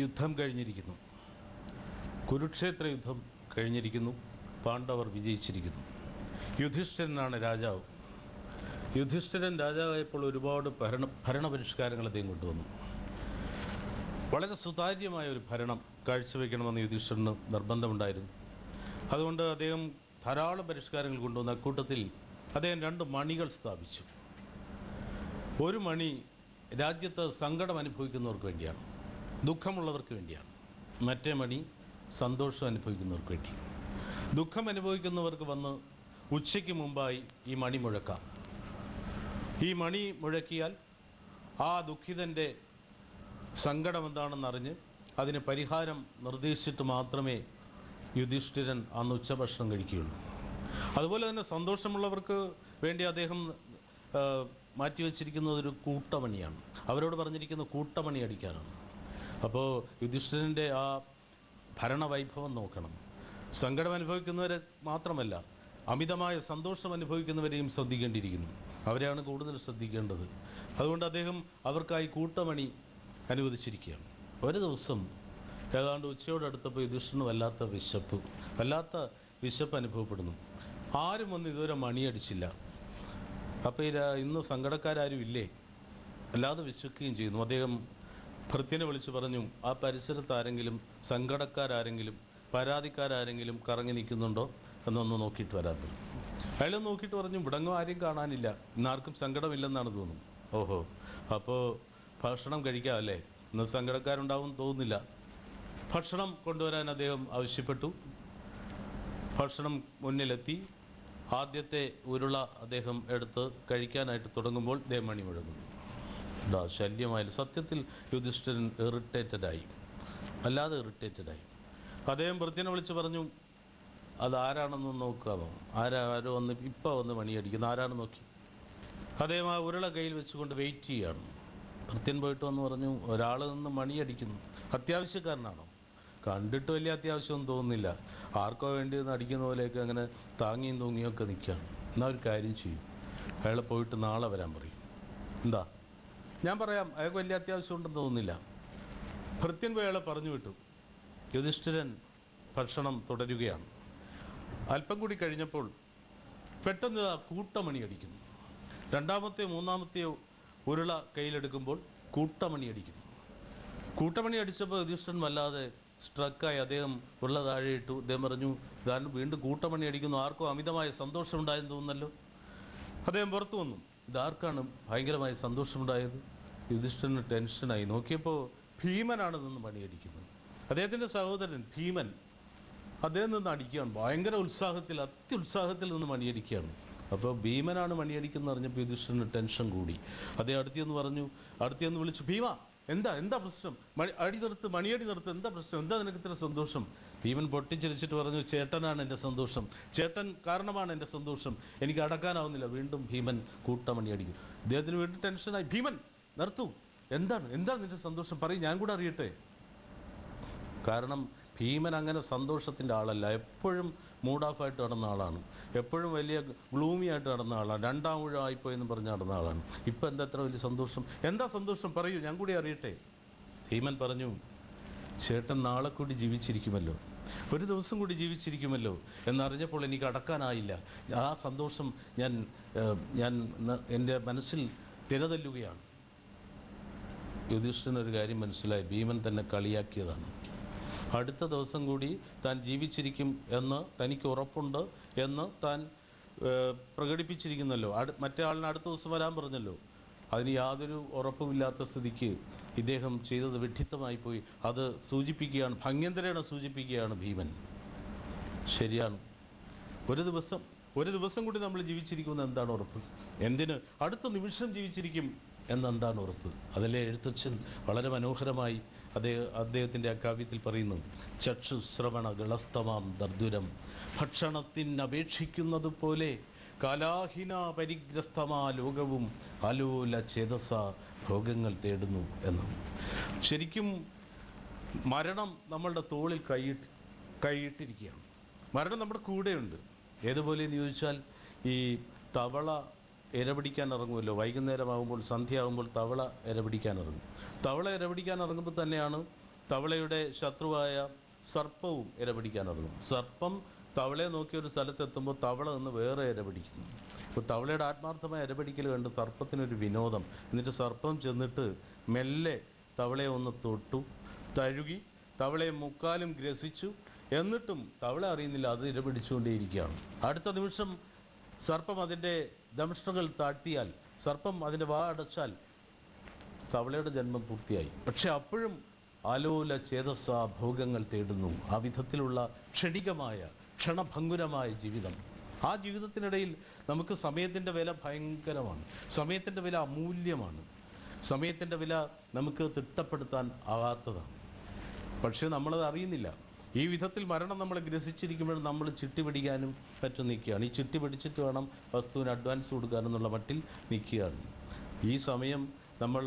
യുദ്ധം കഴിഞ്ഞിരിക്കുന്നു. കുരുക്ഷേത്ര യുദ്ധം കഴിഞ്ഞിരിക്കുന്നു. പാണ്ഡവർ വിജയിച്ചിരിക്കുന്നു. യുധിഷ്ഠിരനാണ് രാജാവ്. യുധിഷ്ഠിരൻ രാജാവായപ്പോൾ ഒരുപാട് ഭരണപരിഷ്കാരങ്ങൾ അദ്ദേഹം കൊണ്ടുവന്നു. വളരെ സുതാര്യമായ ഒരു ഭരണം കാഴ്ചവെക്കണമെന്ന് യുധിഷ്ഠിരന് നിർബന്ധമുണ്ടായിരുന്നു. അതുകൊണ്ട് അദ്ദേഹം ധാരാളം പരിഷ്കാരങ്ങൾ കൊണ്ടുവന്ന അക്കൂട്ടത്തിൽ അദ്ദേഹം 2 മണികൾ സ്ഥാപിച്ചു. ഒരു മണി രാജ്യത്ത് സങ്കടം അനുഭവിക്കുന്നവർക്ക് വേണ്ടിയാണ്, ദുഃഖമുള്ളവർക്ക് വേണ്ടിയാണ്. മറ്റേ മണി സന്തോഷം അനുഭവിക്കുന്നവർക്ക് വേണ്ടി. ദുഃഖം അനുഭവിക്കുന്നവർക്ക് വന്ന് ഉച്ചയ്ക്ക് മുമ്പായി ഈ മണി മുഴക്കാം. ഈ മണി മുഴക്കിയാൽ ആ ദുഃഖിതൻ്റെ സങ്കടം എന്താണെന്നറിഞ്ഞ് അതിന് പരിഹാരം നിർദ്ദേശിച്ചിട്ട് മാത്രമേ യുധിഷ്ഠിരൻ അന്ന് ഉച്ചഭക്ഷണം കഴിക്കുകയുള്ളൂ. അതുപോലെ തന്നെ സന്തോഷമുള്ളവർക്ക് വേണ്ടി അദ്ദേഹം മാറ്റിവെച്ചിരിക്കുന്നത് ഒരു കൂട്ടമണിയാണ്. അവരോട് പറഞ്ഞിരിക്കുന്നത് കൂട്ടമണി അടിക്കാനാണ്. അപ്പോൾ യുധിഷ്ഠിരൻ്റെ ആ ഭരണവൈഭവം നോക്കണം. സങ്കടം അനുഭവിക്കുന്നവരെ മാത്രമല്ല, അമിതമായ സന്തോഷം അനുഭവിക്കുന്നവരെയും ശ്രദ്ധിക്കേണ്ടിയിരിക്കുന്നു. അവരെയാണ് കൂടുതൽ ശ്രദ്ധിക്കേണ്ടത്. അതുകൊണ്ട് അദ്ദേഹം അവർക്കായി കൂട്ടമണി അനുവദിച്ചിരിക്കുകയാണ്. ഒരു ദിവസം ഏതാണ്ട് ഉച്ചയോടടുത്തപ്പോൾ യുധിഷ്ഠിരന് വല്ലാത്ത വിശപ്പ് അനുഭവപ്പെടുന്നു. ആരും വന്ന് ഇതുവരെ മണിയടിച്ചില്ല. അപ്പോൾ ഇന്ന് സങ്കടക്കാരും ഇല്ലേ? അല്ലാതെ വിശക്കുകയും ചെയ്യുന്നു. അദ്ദേഹം ഭൃത്യനെ വിളിച്ച് പറഞ്ഞു, ആ പരിസരത്ത് ആരെങ്കിലും സങ്കടക്കാരെങ്കിലും പരാതിക്കാരെങ്കിലും കറങ്ങി നിൽക്കുന്നുണ്ടോ എന്നൊന്ന് നോക്കിയിട്ട് വരാൻ പറഞ്ഞു. അയാൾ നോക്കിയിട്ട് പറഞ്ഞു, ഇവിടെങ്ങും ആരും കാണാനില്ല, ഇന്നാർക്കും സങ്കടമില്ലെന്നാണ് തോന്നുന്നു. ഓഹോ, അപ്പോൾ ഭക്ഷണം കഴിക്കാം അല്ലേ? ഇന്ന് സങ്കടക്കാരുണ്ടാവും തോന്നുന്നില്ല. ഭക്ഷണം കൊണ്ടുവരാൻ അദ്ദേഹം ആവശ്യപ്പെട്ടു. ഭക്ഷണം മുന്നിലെത്തി. ആദ്യത്തെ ഉരുള അദ്ദേഹം എടുത്ത് കഴിക്കാനായിട്ട് തുടങ്ങുമ്പോൾ മണി മുഴങ്ങുന്നു. ശല്യമായാലും സത്യത്തിൽ യുധിഷ്ഠിരൻ ഇറിറ്റേറ്റഡായി, അല്ലാതെ ഇറിറ്റേറ്റഡായി. അദ്ദേഹം ഭൃത്യനെ വിളിച്ച് പറഞ്ഞു, അതാരാണെന്ന് നോക്കാമോ? ആരോ വന്ന് മണിയടിക്കുന്നു, ആരാണെന്ന് നോക്കി. അദ്ദേഹം ആ ഉരുള കയ്യിൽ വെച്ചുകൊണ്ട് വെയിറ്റ് ചെയ്യുകയാണ്. ഭൃത്യൻ പോയിട്ട് വന്ന് പറഞ്ഞു, ഒരാൾ നിന്ന് മണിയടിക്കുന്നു. അത്യാവശ്യക്കാരനാണോ? കണ്ടിട്ട് വലിയ അത്യാവശ്യമൊന്നും തോന്നുന്നില്ല. ആർക്കോ വേണ്ടി അടിക്കുന്ന പോലെയൊക്കെ അങ്ങനെ താങ്ങിയും തൂങ്ങിയൊക്കെ നിൽക്കുകയാണ്. എന്നാൽ ഒരു കാര്യം ചെയ്യും, അയാളെ പോയിട്ട് നാളെ വരാൻ പറയും. എന്താ? ഞാൻ പറയാം, അയാൾക്ക് വലിയ അത്യാവശ്യം ഉണ്ടെന്ന് തോന്നുന്നില്ല. ഭൃത്യൻ പോയി അയാളെ പറഞ്ഞു വിട്ടു. യുധിഷ്ഠിരൻ ഭക്ഷണം തുടരുകയാണ്. അല്പം കൂടി കഴിഞ്ഞപ്പോൾ പെട്ടെന്ന് കൂട്ടമണി അടിക്കുന്നു. രണ്ടാമത്തെ മൂന്നാമത്തെ ഉരുള കയ്യിലെടുക്കുമ്പോൾ കൂട്ടമണി അടിക്കുന്നു. കൂട്ടമണി അടിച്ചപ്പോൾ യുധിഷ്ഠിരൻ വല്ലാതെ സ്ട്രക്കായി. അദ്ദേഹം ഉരുള താഴെ ഇട്ടു. അദ്ദേഹം പറഞ്ഞു, ഇതാൻ വീണ്ടും കൂട്ടമണി അടിക്കുന്നു, ആർക്കോ അമിതമായ സന്തോഷമുണ്ടായെന്ന് തോന്നുന്നല്ലോ. അദ്ദേഹം പുറത്തു വന്നു. ഇതാർക്കാണ് ഭയങ്കരമായ സന്തോഷമുണ്ടായത്? യുധിഷ്ഠിരന് ടെൻഷനായി. നോക്കിയപ്പോൾ ഭീമനാണ് നിന്ന് മണിയടിക്കുന്നത്. അദ്ദേഹത്തിൻ്റെ സഹോദരൻ ഭീമൻ അദ്ദേഹം നിന്ന് അടിക്കുകയാണ്. ഭയങ്കര ഉത്സാഹത്തിൽ, അത്യുത്സാഹത്തിൽ നിന്ന് മണിയടിക്കുകയാണ്. അപ്പോൾ ഭീമനാണ് മണിയടിക്കുന്നത് അറിഞ്ഞപ്പോൾ യുധിഷ്ഠിരന് ടെൻഷൻ കൂടി. അദ്ദേഹം അടുത്തിയെന്ന് വിളിച്ചു, ഭീമ എന്താ പ്രശ്നം? മണിയടി നിർത്ത്, എന്താ പ്രശ്നം? എന്താ നിനക്ക് ഇത്ര സന്തോഷം? ഭീമൻ പൊട്ടിച്ചിരിച്ചിട്ട് പറഞ്ഞു, ചേട്ടനാണ് എൻ്റെ സന്തോഷം, ചേട്ടൻ കാരണമാണ് എൻ്റെ സന്തോഷം, എനിക്ക് അടക്കാനാവുന്നില്ല. വീണ്ടും ഭീമൻ കൂട്ടമണി അടിക്കും. അദ്ദേഹത്തിന് വീണ്ടും ടെൻഷനായി. ഭീമൻ നിർത്തൂ, എന്താണ് നിൻ്റെ സന്തോഷം? പറയും, ഞാൻ കൂടെ അറിയട്ടെ. കാരണം ഭീമൻ അങ്ങനെ സന്തോഷത്തിൻ്റെ ആളല്ല. എപ്പോഴും മൂഡ് ഓഫായിട്ട് നടന്ന ആളാണ്. എപ്പോഴും വലിയ ഗ്ലൂമി ആയിട്ട് നടന്ന ആളാണ്. 2ാം ഊഴം ആയിപ്പോയെന്ന് പറഞ്ഞ് നടന്ന ആളാണ്. ഇപ്പം എന്താ എത്ര വലിയ സന്തോഷം? എന്താ സന്തോഷം? പറയൂ, ഞാൻ കൂടി അറിയട്ടെ. ഭീമൻ പറഞ്ഞു, ചേട്ടൻ നാളെ കൂടി ജീവിച്ചിരിക്കുമല്ലോ, ഒരു ദിവസം കൂടി ജീവിച്ചിരിക്കുമല്ലോ എന്നറിഞ്ഞപ്പോൾ എനിക്ക് അടക്കാനായില്ല. ആ സന്തോഷം ഞാൻ എൻ്റെ മനസ്സിൽ തിരതല്ലുകയാണ്. യുധിഷ്ഠിരനൊരു കാര്യം മനസ്സിലായി, ഭീമൻ തന്നെ കളിയാക്കിയതാണ്. അടുത്ത ദിവസം കൂടി താൻ ജീവിച്ചിരിക്കും എന്ന് തനിക്ക് ഉറപ്പുണ്ട് എന്ന് താൻ പ്രകടിപ്പിച്ചിരിക്കുന്നല്ലോ. മറ്റേ ആളിന് അടുത്ത ദിവസം വരാൻ പറഞ്ഞല്ലോ. അതിന് യാതൊരു ഉറപ്പുമില്ലാത്ത സ്ഥിതിക്ക് ഇദ്ദേഹം ചെയ്തത് വിഡ്ഢിത്തമായി പോയി. അത് സൂചിപ്പിക്കുകയാണ്, ഭംഗ്യന്തരേണ സൂചിപ്പിക്കുകയാണ് ഭീമൻ. ശരിയാണ്, ഒരു ദിവസം കൂടി നമ്മൾ ജീവിച്ചിരിക്കുമെന്ന് എന്താണ് ഉറപ്പ്? എന്തിന് അടുത്ത നിമിഷം ജീവിച്ചിരിക്കും എന്നെന്താണ് ഉറപ്പ്? അതിലെ എഴുത്തച്ഛൻ വളരെ മനോഹരമായി അദ്ദേഹത്തിൻ്റെ ആ കാവ്യത്തിൽ പറയുന്നു, ചക്ഷുശ്രവണ ഗളസ്തമാം ദർദുരം ഭക്ഷണത്തിനപേക്ഷിക്കുന്നത് പോലെ കലാഹിന പരിഗ്രസ്തമാ ലോകവും അലോല ചേതസ ഭോഗങ്ങൾ തേടുന്നു എന്ന്. ശരിക്കും മരണം നമ്മളുടെ തോളിൽ കൈയിട്ടിരിക്കുകയാണ്. മരണം നമ്മുടെ കൂടെയുണ്ട്. ഏതുപോലെയെന്ന് ചോദിച്ചാൽ, ഈ തവള ഇരപിടിക്കാൻ ഇറങ്ങുമല്ലോ, വൈകുന്നേരമാകുമ്പോൾ, സന്ധ്യയാകുമ്പോൾ തവള ഇരപിടിക്കാൻ ഇറങ്ങും. തവള ഇരപിടിക്കാൻ ഇറങ്ങുമ്പോൾ തന്നെയാണ് തവളയുടെ ശത്രുവായ സർപ്പവും ഇരപിടിക്കാൻ ഇറങ്ങും. സർപ്പം തവളയെ നോക്കി ഒരു സ്ഥലത്തെത്തുമ്പോൾ തവള നിന്ന് വേറെ ഇരപിടിക്കുന്നു. അപ്പോൾ തവളയുടെ ആത്മാർത്ഥമായ ഇരപിടിക്കൽ കണ്ട് സർപ്പത്തിനൊരു വിനോദം. എന്നിട്ട് സർപ്പം ചെന്നിട്ട് മെല്ലെ തവളയെ ഒന്ന് തൊട്ടു, തഴുകി, തവളയെ മുക്കാലും ഗ്രസിച്ചു. എന്നിട്ടും തവള അറിയുന്നില്ല, അത് ഇരപിടിച്ചുകൊണ്ടേയിരിക്കുകയാണ്. അടുത്ത നിമിഷം സർപ്പം അതിൻ്റെ ദംഷ്ട്രകൾ താഴ്ത്തിയാൽ, സർപ്പം അതിൻ്റെ വാ അടച്ചാൽ തവളയുടെ ജന്മം പൂർത്തിയായി. പക്ഷെ അപ്പോഴും ആലോല ചേതസ്സ ഭോഗങ്ങൾ തേടുന്നു. ആ വിധത്തിലുള്ള ക്ഷണികമായ ക്ഷണഭംഗുരമായ ജീവിതം. ആ ജീവിതത്തിനിടയിൽ നമുക്ക് സമയത്തിൻ്റെ വില ഭയങ്കരമാണ്. സമയത്തിൻ്റെ വില അമൂല്യമാണ്. സമയത്തിൻ്റെ വില നമുക്ക് തിട്ടപ്പെടുത്താൻ ആകാത്തതാണ്. പക്ഷേ നമ്മളത് അറിയുന്നില്ല. ഈ വിധത്തിൽ മരണം നമ്മളെ ഗ്രസിച്ചിരിക്കുമ്പോൾ നമ്മൾ ചിട്ടി പിടിക്കാനും പറ്റും നിൽക്കുകയാണ്. ഈ ചിട്ടി പിടിച്ചിട്ട് വേണം വസ്തുവിന് അഡ്വാൻസ് കൊടുക്കാനെന്നുള്ള മട്ടിൽ നിൽക്കുകയാണ്. ഈ സമയം നമ്മൾ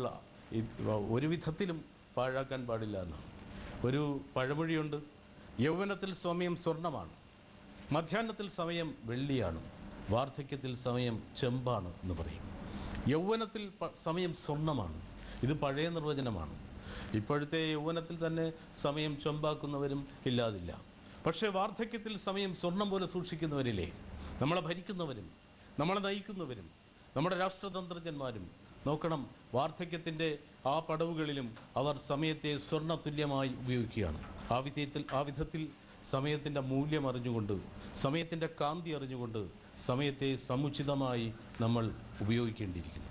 ഒരു വിധത്തിലും പാഴാക്കാൻ പാടില്ല എന്നാണ്. ഒരു പഴമൊഴിയുണ്ട്, യൗവനത്തിൽ സമയം സ്വർണ്ണമാണ്, മധ്യാഹ്നത്തിൽ സമയം വെള്ളിയാണ്, വാർദ്ധക്യത്തിൽ സമയം ചെമ്പാണ് എന്ന് പറയും. യൗവനത്തിൽ സമയം സ്വർണ്ണമാണ്. ഇത് പഴയ നിർവചനമാണ്. ഇപ്പോഴത്തെ യൗവനത്തിൽ തന്നെ സമയം ചെമ്പാക്കുന്നവരും ഇല്ലാതില്ല. പക്ഷേ വാർദ്ധക്യത്തിൽ സമയം സ്വർണം പോലെ സൂക്ഷിക്കുന്നവരില്ലേ? നമ്മളെ ഭരിക്കുന്നവരും നമ്മളെ നയിക്കുന്നവരും നമ്മുടെ രാഷ്ട്രതന്ത്രജ്ഞന്മാരും നോക്കണം, വാർദ്ധക്യത്തിൻ്റെ ആ പടവുകളിലും അവർ സമയത്തെ സ്വർണ്ണ തുല്യമായി ഉപയോഗിക്കുകയാണ്. ആ വിധത്തിൽ സമയത്തിൻ്റെ മൂല്യം അറിഞ്ഞുകൊണ്ട്, സമയത്തിൻ്റെ കാന്തി അറിഞ്ഞുകൊണ്ട് സമയത്തെ സമുചിതമായി നമ്മൾ ഉപയോഗിക്കേണ്ടിയിരിക്കുന്നു.